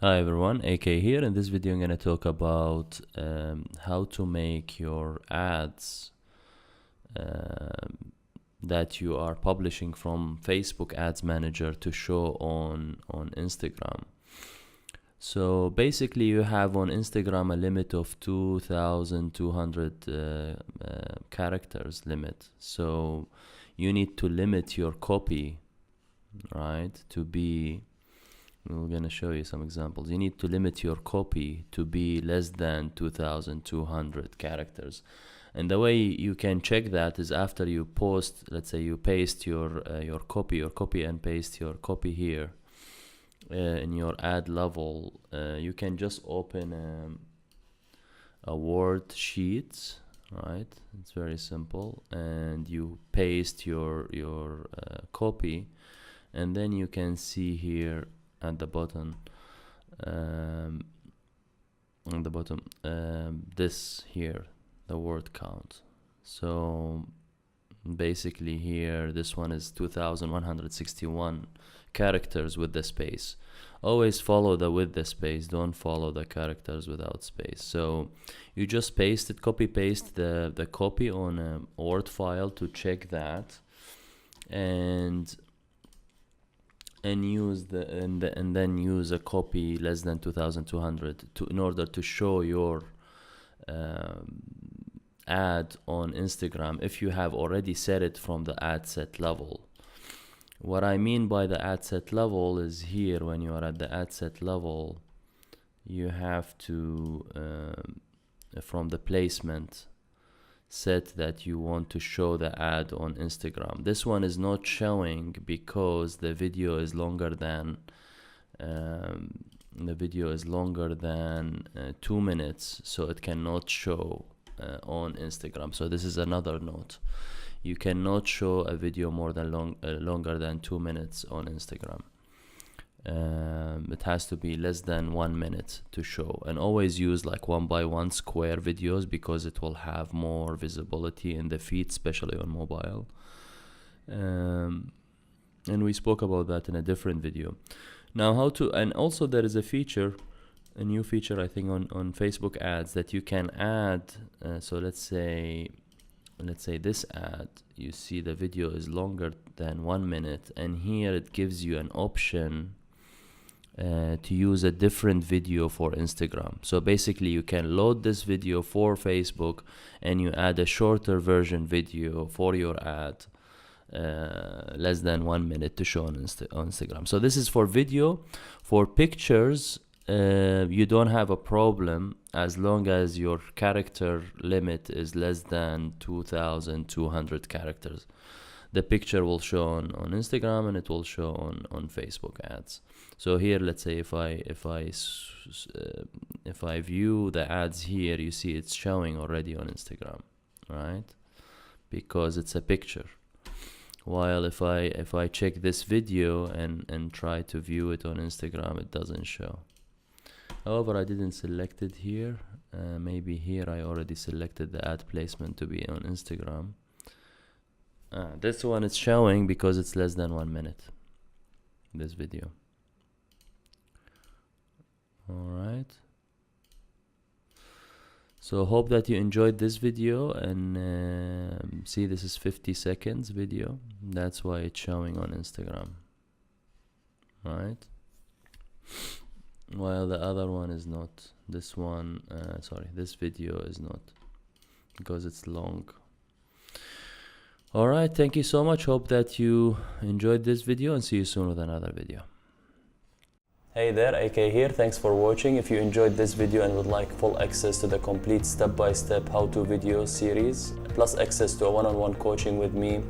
Hi everyone, AK here. In this video I'm going to talk about how to make your ads that you are publishing from Facebook Ads Manager to show on Instagram. So basically you have on Instagram a limit of 2,200 characters limit. So you need to limit your copy, right, to be, we're going to show you some examples. You need to limit your copy to be less than 2,200 characters. And the way you can check that is after you post, let's say you paste your copy and paste your copy here in your ad level. You can just open a Word sheet, right? It's very simple, and you paste your copy, and then you can see here at the bottom this here, the word count. So basically here this one is 2,161 characters with the space. Always follow the with the space, don't follow the characters without space. So you just paste it, copy paste the copy on a Word file to check that, and use and then use a copy less than 2,200 in order to show your ad on Instagram if you have already set it from the ad set level. What I mean by the ad set level is here, when you are at the ad set level, you have to from the placement set that you want to show the ad on Instagram. This one is not showing because the video is longer than 2 minutes, so it cannot show on Instagram. So this is another note. You cannot show a video more than longer than 2 minutes on Instagram. It has to be less than 1 minute to show, and always use like 1x1 square videos because it will have more visibility in the feed, especially on mobile. And we spoke about that in a different video. Now how to, and also there is a feature, a new feature I think on Facebook ads, that you can add so let's say this ad, you see the video is longer than 1 minute, and here it gives you an option to use a different video for Instagram. So basically you can load this video for Facebook and you add a shorter version video for your ad less than 1 minute to show on Instagram. So this is for video. For pictures, you don't have a problem as long as your character limit is less than 2,200 characters. The picture will show on Instagram and it will show on Facebook ads. So here, let's say if I view the ads here, you see it's showing already on Instagram, right? Because it's a picture. While if I check this video and try to view it on Instagram, it doesn't show. However, I didn't select it here. Maybe here I already selected the ad placement to be on Instagram. This one is showing because it's less than 1 minute, this video. Alright, so hope that you enjoyed this video, and see, this is 50 seconds video, that's why it's showing on Instagram, right? While the other one is not. This one, sorry, this video is not, because it's long. Alright, thank you so much. Hope that you enjoyed this video, and see you soon with another video. Hey there, AK here. Thanks for watching. If you enjoyed this video and would like full access to the complete step-by-step how-to video series, plus access to a one-on-one coaching with me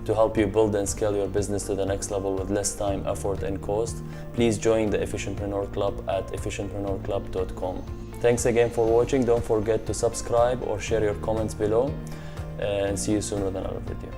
to help you build and scale your business to the next level with less time, effort, and cost, please join the Efficientpreneur Club at efficientpreneurclub.com. Thanks again for watching. Don't forget to subscribe or share your comments below, and see you soon with another video.